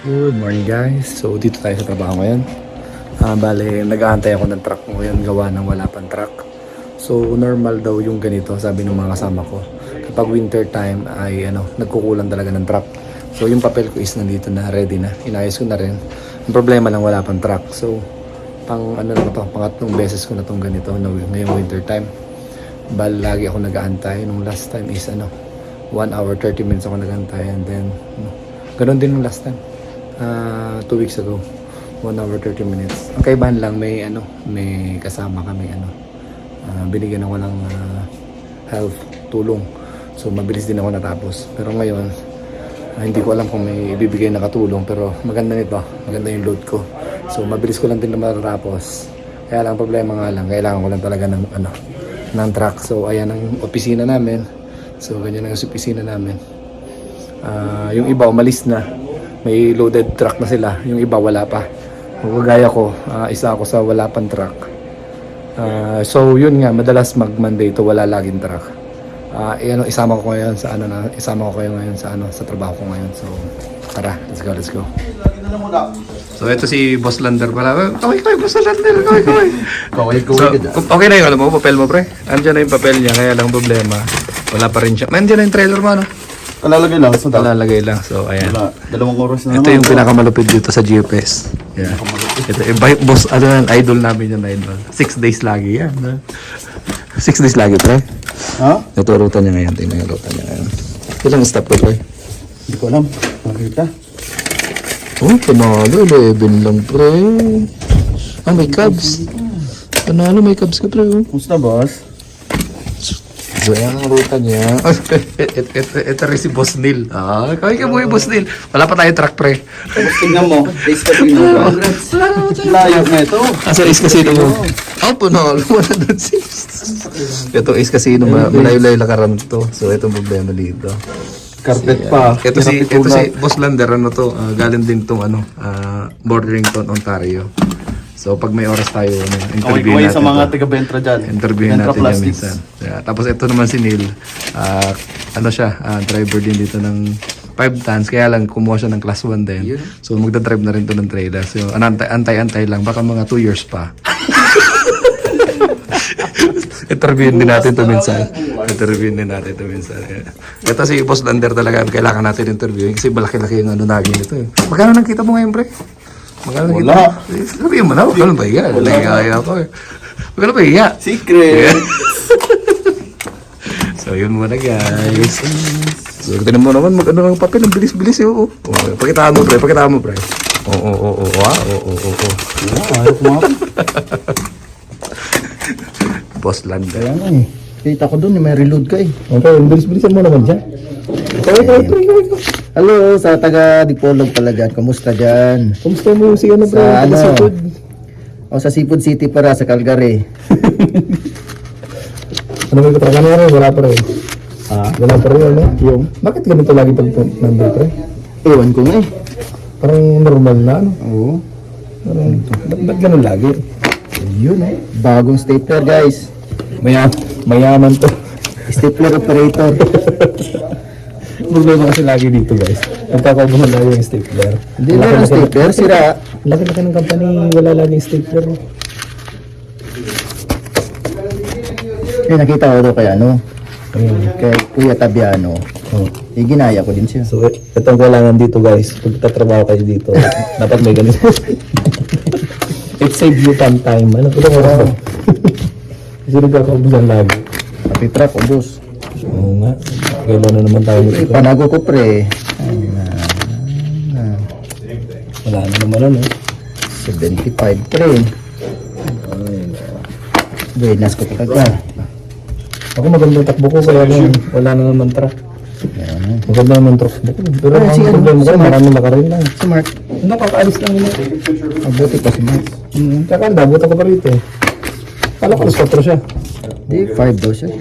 Good morning guys. So dito tayo sa trabaho ngayon. Bale, nag-aantay ako ng truck ngayon gawa ng wala pang truck. So normal daw yung ganito, sabi ng mga kasama ko. Kapag winter time ay nagkukulang talaga ng truck. So yung papel ko is nandito na, ready na. Inayos ko na rin. Ang problema lang wala pang truck. So pangatlong beses ko na tong ganito ngayong winter time. Bale, lagi ako nag-aantay. Nung last time is 1 hour 30 minutes ako nag-aantay, and then ganun din nung last time. 2 weeks ago, 1 hour 30 minutes. Ang kaibahan lang, may kasama kami, binigyan ako ng health tulong. So mabilis din ako natapos. Pero ngayon, hindi ko alam kung may ibibigay na katulong, pero maganda nito, maganda yung load ko. So mabilis ko lang din na matatapos. Kaya lang problema nga lang, kailangan ko lang talaga ng truck. So ayan ang opisina namin. So ganyan ang opisina namin. Yung iba umalis na, may loaded truck na sila, yung iba wala pa. Kagaya ko, isa ako sa wala pang truck. So yun nga, madalas mag Monday to wala laging truck. Isama ko ngayon sa trabaho ko ngayon. So tara, let's go. So ito si Boss Lander pala. Kaway Boss Lander, kaway. So, okay na yung papel mo pre. Andiyan na yung papel niya, kaya lang problema, wala pa rin siya. Andiyan na yung trailer mo, Kalalagay lang. So, Kalalagay lang. So, ayan. Dalawang oras na Ito yung pinakamalupit dito sa GPS. Yeah. Ito, boss, idol namin yung idol. 6 days lagi yan. 6 days lagi, pre. Ha? Ito, ruta niya ngayon. Tingnan yung ruta niya ngayon. Ilang stop ko, pre? Hindi ko alam. Makita. Oh, panalo. 11 lang, pre. May cabs. Panalo, may cabs ka, pre. Kumusta, boss? So, ayan ang ruta niya. Ito rin si Boss Neil. Kaway ka mo yung Boss Neil. Wala pa tayo truck, pre. Tapos tingnan mo. Taste ka din mo. Layo na ito. Sa Ace Casino mo. Panalo. 106. Ito Ace Casino. Malayo-layo lakaran to. So, itong problema dito. Carpet pa. Ito si Boss Lander. Galing din tong Borderington, Ontario. So pag may oras tayo, interview natin sa mga taga-Bentra dyan. Interview natin niya minsan. Yeah, tapos ito naman si Neil. Driver din dito ng 5 tons. Kaya lang kumuha siya ng class 1 din. So magdadrive na rin to ng trailer. So antay-antay lang. Baka mga 2 years pa. Interviewin din natin to minsan. Yeah. Ito si Boss Lander talaga. Kailangan natin interviewin. Kasi malaki-laki yung namin ito. Magkano nang kita mo ngayon, pre? Wala. Sabihin mo na, magkano ba iya? Nagkakaya ako eh. Magkano ba iya? Secret. So yun muna guys. So tinan mo naman mag-ano ng papel, ang bilis-bilis yun. Pakitaan mo pre. Oo. Ayaw kumapit. Boss Lander. Kaya nga eh. Kita ko dun, may reload ka eh. Okay, bilis-bilisan mo naman dyan. Hello, sa taga Dipolog pala dyan. Kamusta dyan? Kumusta mo si ano bro? Sa Seafood? Sa Seafood City para sa Calgary. Ano ba yung katrakan mo rin? Wala pa rin. Wala pa rin Yung? Bakit ganito lagi pag nandito eh? Ewan ko nga eh. Parang normal na Oo. Ba't ganun lagi? Yun eh. Bagong stapler guys. Mayaman to. Stapler operator. Problema kasi lagi dito guys. Nagkakaguhan lang yung stapler. Hindi na yung stapler, sira. Laki-laki ng company, wala lang yung stapler. Nakita ko daw kay kay Kuya Tabiano. Ginaya ko din siya. So, itong kailangan dito guys. Pag tatrabaho kayo dito, dapat may ganito. It saves you time. Ano ito oras ba? Kasi nagkakaubusan lagi. Pati truck, ubos. Oo nga. Kailan na naman tayo dito. Panago ko pre. Wala na naman 75 pre. Buenas ko talaga. Ako magandang takbo ko kaya lang wala na naman truck. Maganda naman truck. Pero ang problema ko, maraming lakarin lang. Smart. Nakakaalis lang yun. Mabuti pa si Mark. Tsaka ang dabot ako pa rito eh. Kala ko 4 siya. Di, 5 daw siya.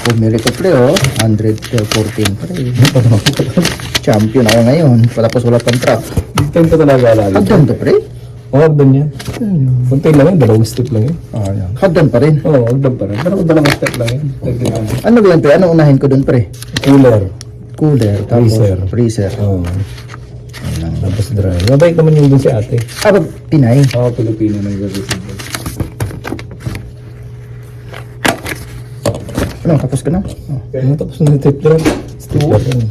Pumili ko pre 114 pre. Champion ako ngayon. Tapos wala pang truck. Big time ko talaga lagi. Hagdan to pre? Hagdan yan. Punti lang yan, 2 step lang yan. Hagdan pa rin. Oo, hagdan pa rin. Pero 2 step lang yan. Ano ba yan pre? Anong unahin ko dun pre? Cooler. Cooler. Tapos Freezer. Freezer. Oo. Ayan. Tapos dry. Mabait naman yung dun si ate. Pinay. Oo, Pilipino na nag-receive. Ano, tapos ka na? Oh. Ano tapos na yung stapler? Stapler yun.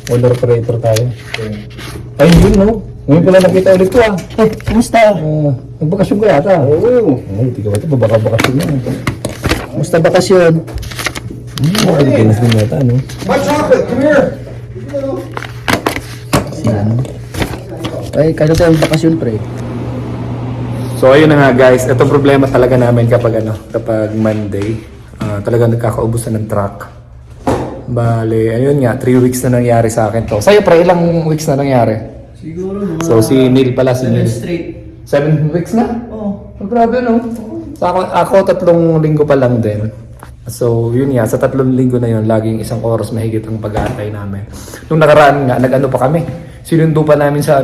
Order operator tayo. Ay, yun no? Ngayon pala nakita ulit ko ah. Kumusta? Nagbakasyon ko yata. Oo. Ay, di ka ba ito? Babaka-bakasyon na. Kumusta bakasyon? Pilipinas din yata, no? Yan. Ay, kaya tayo bakasyon, pre. So ayun na nga guys, ito problema talaga namin kapag kapag Monday, talaga nagkakaubusan ng truck. Bale, ayun nga, 3 weeks na nangyari sa akin to. Sa'yo pre, ilang weeks na nangyari? Siguro mga So si Neil pala, si Neil. straight. 7 weeks na? Oo. Oh, grabe no? Sa ako 3 linggo pa lang din. So yun nga, sa 3 linggo na yun, laging 1 oras mahigit ang pag-aantay namin. Nung nakaraan nga, nag-ano pa kami. Sinundo pa namin sa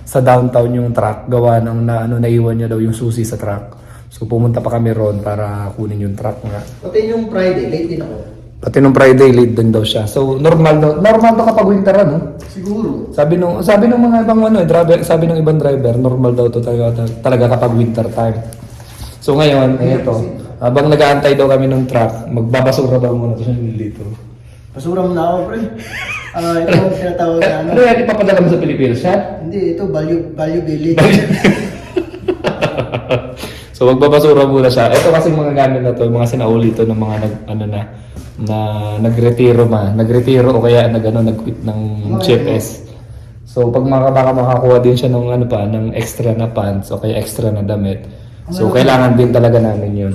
sa downtown yung truck, gawa ng naiwan niya daw yung susi sa truck. So pumunta pa kami ron para kunin yung truck nga. Pati yung Friday, late din ako. Pati nung Friday late din daw siya. So normal daw kapag winter no? Siguro. Sabi nung mga ibang driver, sabi ng ibang driver, normal daw to talaga kapag winter time. So ngayon, ito, habang nag-aantay daw kami ng truck, magbabasura daw muna to siya dito. Basura mo na ako, pre. Ito ang tinatawag na ano. Ano yan, ipapadala mo sa Pilipinas siya? Hindi, ito value village. So magbabasura muna siya. Ito kasi mga gamit na to, mga sinauli to ng mga nagretiro o kaya nag-quit ng CFS. So pag baka makakuha din siya ng ng extra na pants o kaya extra na damit. So kailangan din talaga namin 'yun.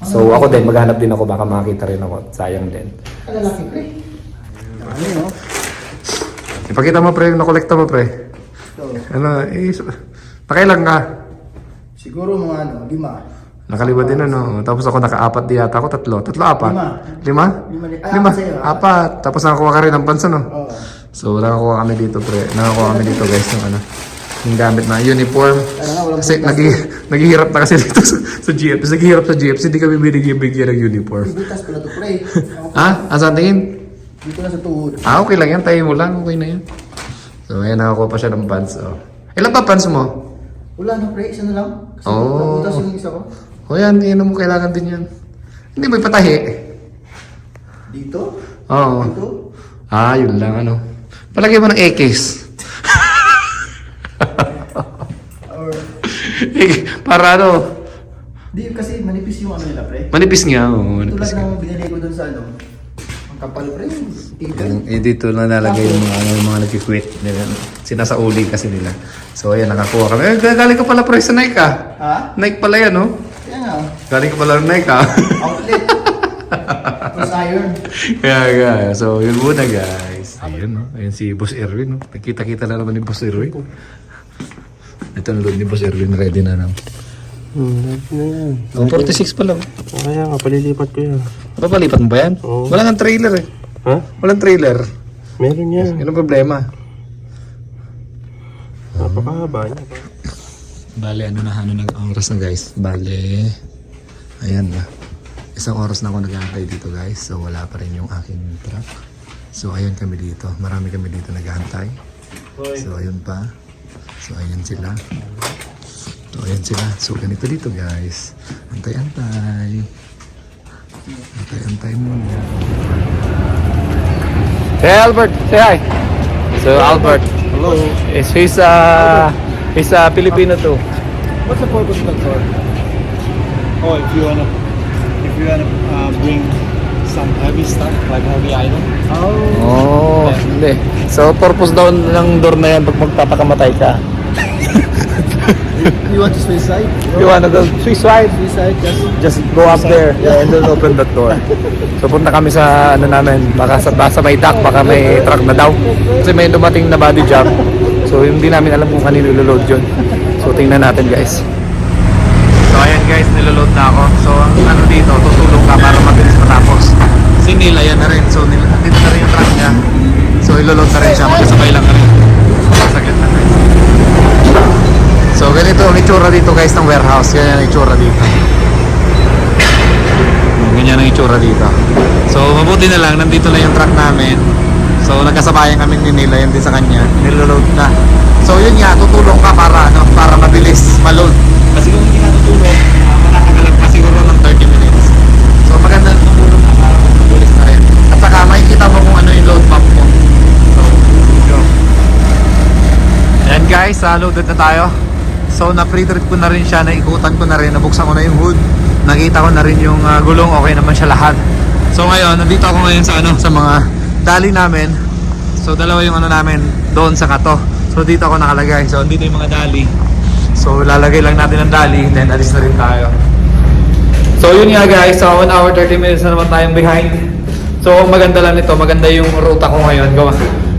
So ako din maghanap din ako, baka makita rin ako. Sayang din. Ang lalaki, pre. Ano yun, no? Ipakita mo pre, nakolekta mo pre. Pakailan ka? Siguro mga 5. Nakaliwa din tapos ako naka-4 di yata ako, 3, 4. 5? 5. Ay, apat sa'yo, 4. Tapos nakakuha ka rin ng pants Oo. So nakakuha kami dito pre. Nakakuha kami dito guys ng yung gamit na uniform. Kasi naghihirap na kasi dito sa GFC. Naghihirap sa GFC, hindi kami binigyan ng uniform. Butas ko na to, pre. Ha? Asan tingin? Dito na sa tuhod. Okay lang yan. Tayo mo lang. Okay na yan. So ayan, nakakuha pa siya ng pants. Ilan pa pants mo? Wala na, pre. Isa na lang. Kasi Oo. butas yung isa ko. O yan, yan mo kailangan din yan. Hindi mo ipatahi. Dito? Oo. Dito? Yun lang Palagay mo ng AKs. Or... Para Di, kasi manipis yung nila, pre. manipis nga. Manipis Tulad nga. ng binili ko dun sa ang kapal, pre. Tigil. Dito na nalagay yung mga nag-quit. Sinasauli kasi nila. So ayan, nakakuha kami. Galing ka pala pre sa Nike Ha? Nike pala yan Kaya nga. Galing ka pala ng Nike Outlet. Plus iron. Kaya. So yun muna guys. Ayun Ayun si Boss Erwin Nakita-kita na naman ni Boss Erwin. Ito ang load ni Boss Erwin. Ready na naman. Na yan. 46 pa lang. Kaya nga, palilipat ko yan. Papalipat mo ba yan? Oo. Wala nga trailer Ha? Walang trailer. Meron yan. Yun ang problema. Napakahaba niya. Bale, ang oras na guys? Bale, ayan na. 1 oras na ako nag-aantay dito guys. So wala pa rin yung aking truck. So ayun kami dito. Marami kami dito nag-aantay. So ayun pa. So ayan sila. So ganito dito guys. Antay-antay. Antay-antay muna. Hey Albert, say hi. So Albert. Hello. He's Filipino too. What's the purpose of the tour? Oh, if you wanna bring some heavy stuff, like heavy item. Oh, hindi. So, purpose daw ng door na yan pag magpapakamatay ka. You want to suicide? You wanna go suicide? Suicide, Just go up there and then open that door. So, punta kami sa namin, baka sa may dock, baka may truck na daw. Kasi may dumating na body jump. So, hindi namin alam kung kanino iloload yun. So, tingnan natin guys. So, ayan guys, niloload na ako. So, dito, tutulong ka para mabilis matapos. Si Neil, ayan na rin. So, dito na rin yung truck niya. So, iloload na rin siya. Magkasabay lang ka rin. Saglit na guys. So, ganito ang itsura dito guys ng warehouse. Ganyan ang itsura dito. Ganyan ang itsura dito. So, mabuti na lang. Nandito na yung truck namin. So nagkasabayan kami ni Nila, yun din sa kanya, niloload na. So yun nga, tutulong ka para mabilis ma-load. Kasi kung hindi ka tutulong, matatagalan pa siguro ng 30 minutes. So maganda tutulong na para mabilis na rin. At saka makikita mo kung ano yung load map mo. So, go. Ayan guys, loaded na tayo. So na pre-trip ko na rin siya, naikutan ko na rin, nabuksan ko na yung hood. Nakita ko na rin yung gulong, okay naman siya lahat. So ngayon, nandito ako ngayon sa mga dali namin. So dalawa yung namin doon sa kato. So dito ako nakalagay. So dito yung mga dali. So lalagay lang natin ang dali, then alis na rin tayo. So yun nga guys, so 1 hour 30 minutes na naman tayong behind. So maganda lang nito, maganda yung ruta ko ngayon.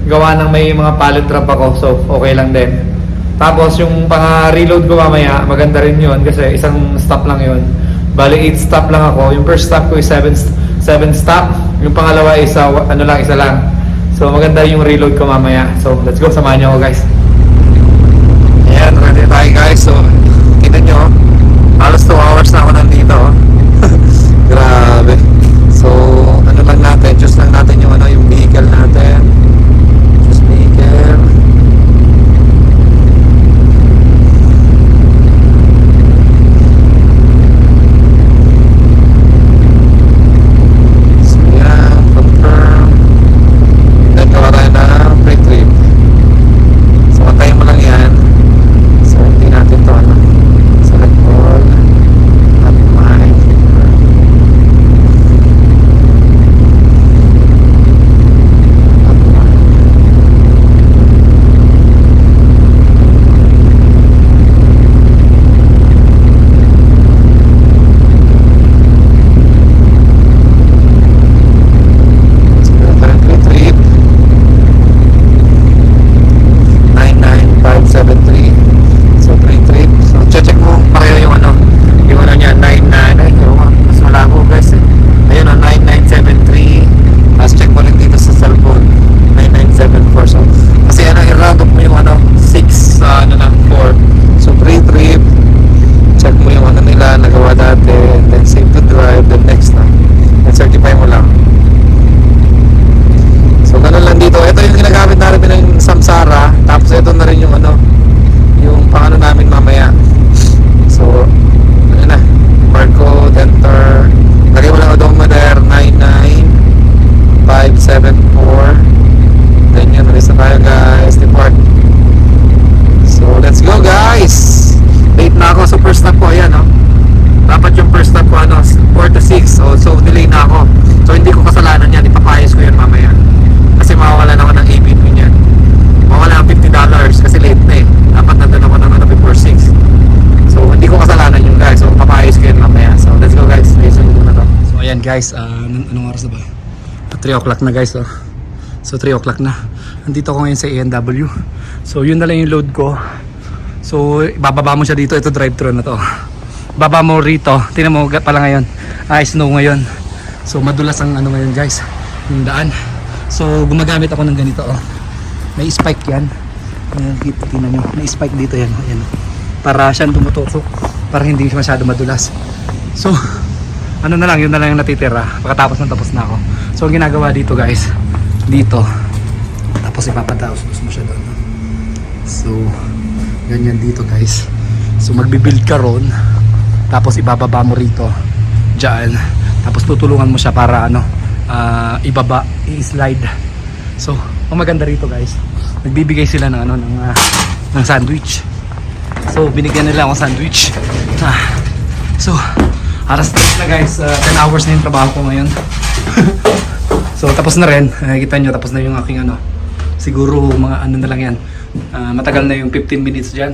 Gawa ng may mga pallet drop ako, so okay lang din. Tapos yung pang-reload ko mamaya, maganda rin yun kasi isang stop lang yun. Bali 8 stop lang ako. Yung first stop ko is 7 stop. Yung pangalawa is isa lang. So maganda yung reload ko mamaya. So let's go, samahan niyo ako guys. Ayan, ready tayo guys. So kita nyo, halos 2 hours na ako nandito. Grabe. So ano lang natin, choose lang natin yung yung vehicle natin. Choose vehicle. Guys, anong oras na ba? 3 o'clock na guys, oh. So 3 o'clock na. Andito ako ngayon sa A&W. So yun na lang yung load ko. So bababa mo siya dito, ito drive-thru na to. Baba mo rito, tingnan mo pala ngayon. Snow ngayon. So madulas ang ngayon guys, yung daan. So gumagamit ako ng ganito, oh. May spike yan. Ayan, tingnan nyo, may spike dito yan, oh. Ayan. Para siyang tumutusok, para hindi masyado madulas. So ano na lang, yun na lang yung natitira pagkatapos ng tapos na ako. So ang ginagawa dito guys, dito tapos ipapataos mo siya doon. So ganyan dito guys. So magbibuild ka ron, tapos ibababa mo rito dyan, tapos tutulungan mo siya para ibaba, i-slide. So ang maganda rito guys, nagbibigay sila ng ng sandwich. So binigyan nila ako sandwich. So aras na guys, 10 hours na yung trabaho ko ngayon. So tapos na rin, kita nyo tapos na yung aking siguro mga na lang yan, matagal na yung 15 minutes dyan.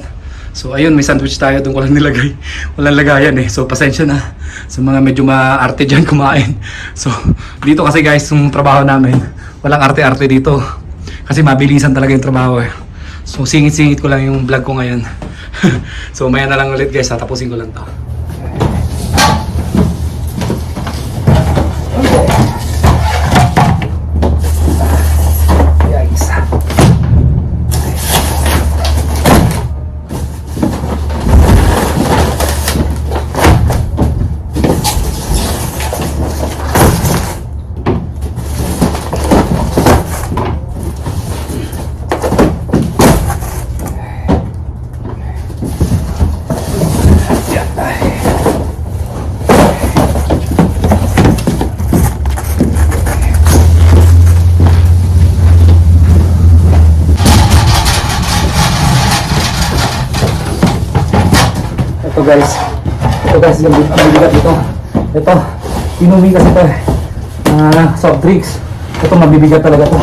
So ayun, may sandwich tayo, doon ko lang nilagay, walang lagayan so pasensya na sa mga medyo maarte dyan kumain. So dito kasi guys, yung trabaho namin, walang arte-arte dito kasi mabilisan talaga yung trabaho So singit-singit ko lang yung vlog ko ngayon. So maya na lang ulit guys, tapusin ko lang to. Ito guys, yung mabibigat dito. Ito, inumin kasi ito soft drinks. Ito mabibigat talaga to.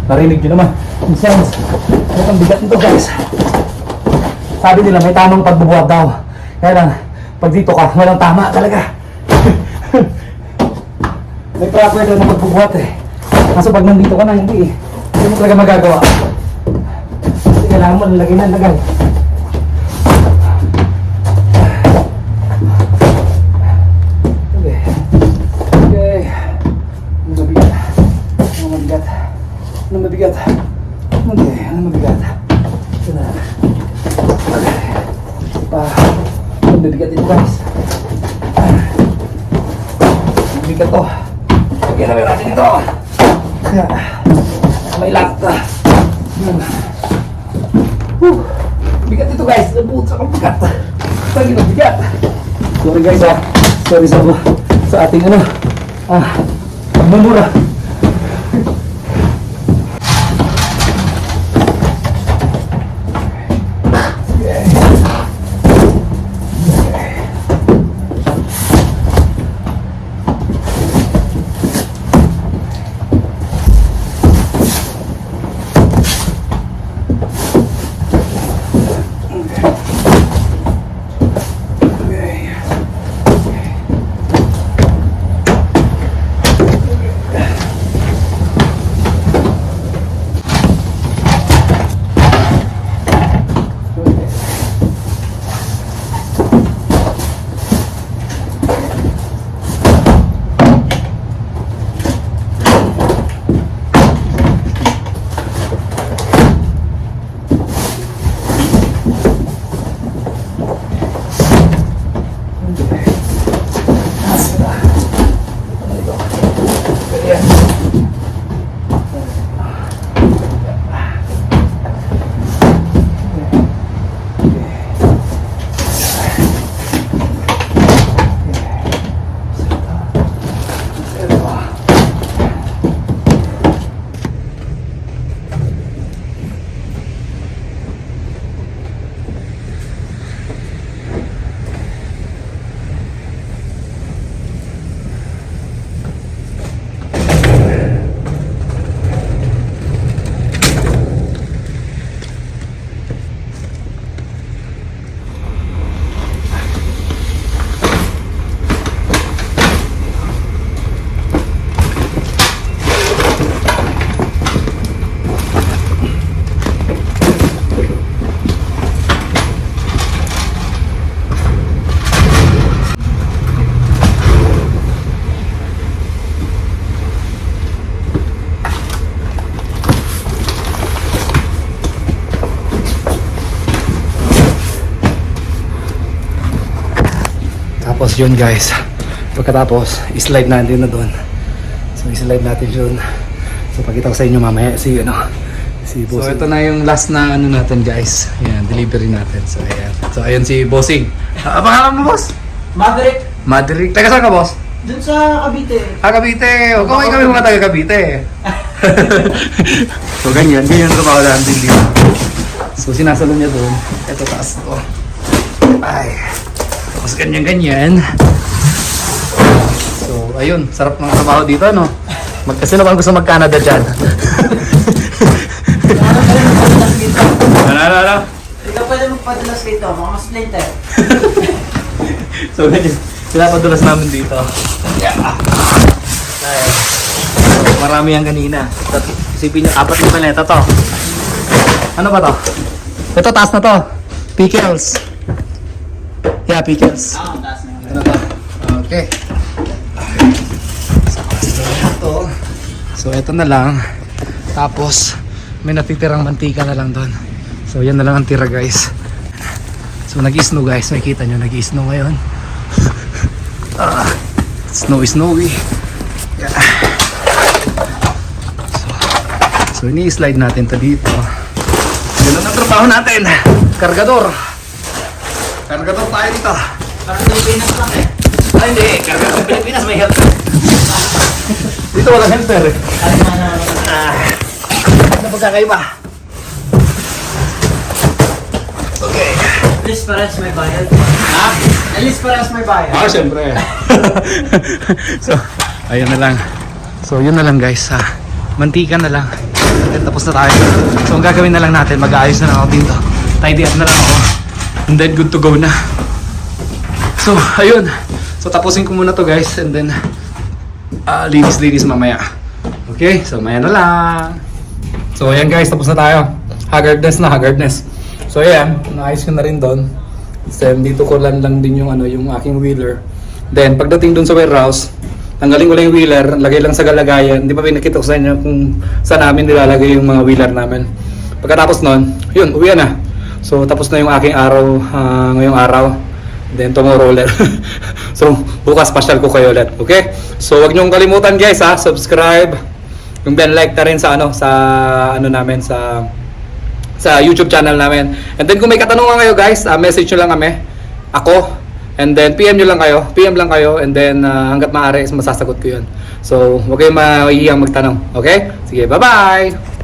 Narinig nyo naman, yung sounds. Ito ang bigat nito guys. Sabi nila may tamang pagbubuhat daw. Kaya lang, pag dito ka, walang tama talaga. May proper daw na pagbubuhat eh. Kaso pag nandito ka na, hindi eh. Hindi mo talaga magagawa. Kasi kailangan mo nalagay na lagay. Okay. Ano mabigat? Ano mabigat? Okay, ano mabigat? Ito na. Okay. Ano mabigat dito guys? Mabigat to. Lagyan namin natin ito. May lata. Bigat ito guys. Nabuot sa bigat. Lagi na bigat. Sorry guys Sorry sa ating pagmumura. Tapos yun guys, pagkatapos i-slide natin na doon. So i-slide natin yun. So pakita ko sa inyo mamaya si Bossing. So ito na yung last na natin guys. Yan, delivery natin. So ayan. So ayun si Bossing. Pangalan mo boss? Maverick. Taga saan ka boss? Dun sa Cavite. Cavite. O kami mga taga Cavite. So ganyan trabaho natin dito. So sinasalo niya doon. Ito taas to. Ay. Tapos ganyan. So, ayun. Sarap ng trabaho dito, no? Sino bang gusto mag-Canada dyan? Ano? Ikaw pwede magpadalas dito, mga splinter. So, ganyan. Pinapadulas namin dito. Yeah. Ay. Marami yan kanina. Isipin nyo, 4 na paleta to. Ano ba to? Ito, taas na to. Pickles. Yeah, pickles. Taas na. Ano to? Okay. So, ito na lang. Tapos, may natitirang mantika na lang doon. So, yan na lang ang tira guys. So, nag-snow guys. Makikita nyo, nag-snow ngayon. Snowy. Yeah. So, ini-slide natin to dito. Ganun ang trabaho natin. Kargador tayo dito. Parang Pilipinas lang eh. Ay, hindi. Kargador sa Pilipinas may helper. Dito walang helper eh. Ano pagkakaiba? Okay. Elis parehas may bayad. Ha? Elis parehas may bayad. Ah, syempre. So, ayun na lang. So, yun na lang guys. Mantika na lang. And tapos na tayo. So, ang gagawin na lang natin, mag-aayos na lang ako dito. Tidy up na lang ako. And then, good to go na. So, ayun. So, tapusin ko muna to guys. And then, linis mamaya. Okay? So, maya na lang. So, ayan guys. Tapos na tayo. Haggardness. So, ayan. Naayos ko na rin doon. So, dito ko lang din yung, yung aking wheeler. Then, pagdating doon sa warehouse, tanggalin ko lang yung wheeler, lagay lang sa galagayan. Hindi pa pinakita ko sa inyo kung saan namin nilalagay yung mga wheeler namin. Pagkatapos nun, yun, uwi na. So, tapos na yung aking araw ngayong araw. Then, tomorrow ulit. So, bukas pasyal ko kayo ulit. Okay? So, wag niyong kalimutan guys subscribe. Yung bell like na rin sa namin, sa YouTube channel namin. And then, kung may katanungan kayo guys, message nyo lang kami. Ako. And then, PM lang kayo. And then, hanggat maaari, masasagot ko yun. So, huwag kayong mahihiyang magtanong. Okay? Sige, bye-bye!